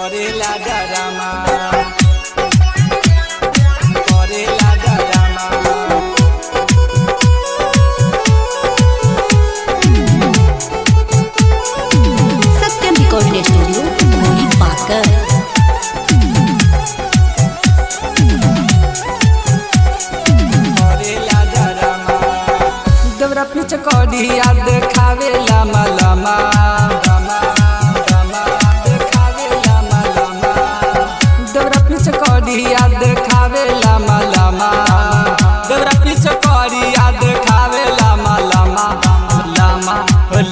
करेला डरामा करेला डरामा। सत्यम recording studio घोड़ी पाकर। करेला डरामा देवरा पीछे कड़ी याद खावे लामा लामा याद खावे लामा लामा देवरा पीछे करी याद खावे लामा लामा लामा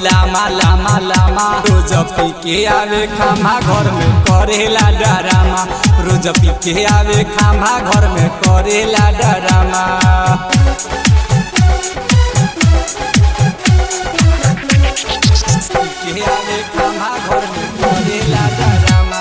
लामा लामा लामा। रोज पी के आवे खामा घर में करेला डरामा रोज पी के आवे खामा घर में करेला डरामा। पी के आवे खामा घर में करेला डरामा।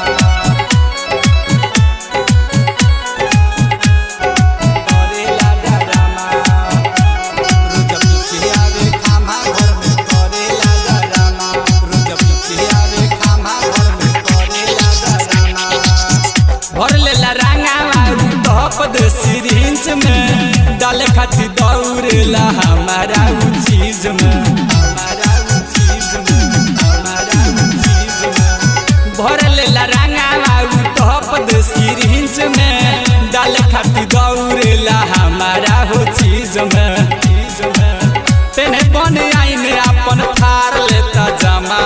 भर लेला सिरिंज में डाले खाती दौड़ेला हमारा चीज में भर लेला सिरिंज में डाले खाती दौड़ेला हमारा हो चीज में। तेने बन आईने अपन फार लेता जमा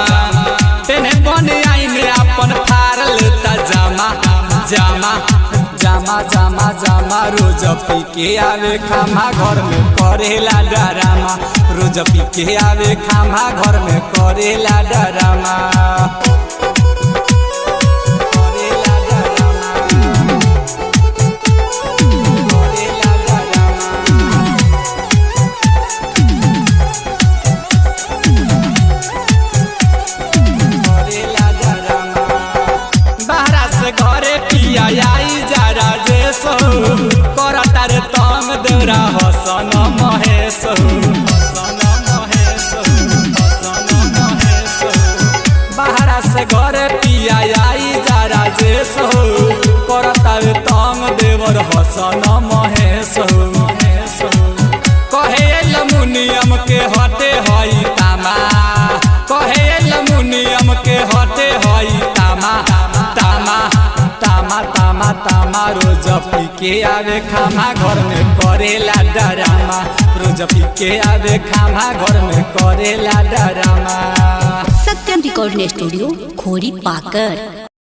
तेने बन आईने अपन फार लेता जमा जमा जामा जामा जामा। रोज पी के आवे खामा घर में करेला डरामा रोज पी के आवे खामा घर में करेला डरामा। करेला डरामा करेला डरामा। करेला डरामा बाहरा से घरे पिया आई जरा जेसो करता रे तंग देवरा हसन महेश बाहरा से घरे पिया आई जरा जेसो करता रे तंग देवर हसन महेश कहे लमुनियम के हटे हई तामा कहे लमुनियम के हटे हई तामा तामा तामा तामा तामा। रोज पी के आवे खामा घर में करेला डरामा रोज पी के आवे खामा घर में करेला डरामा। सत्यम रिकॉर्डिंग स्टूडियो घोड़ी पाकर।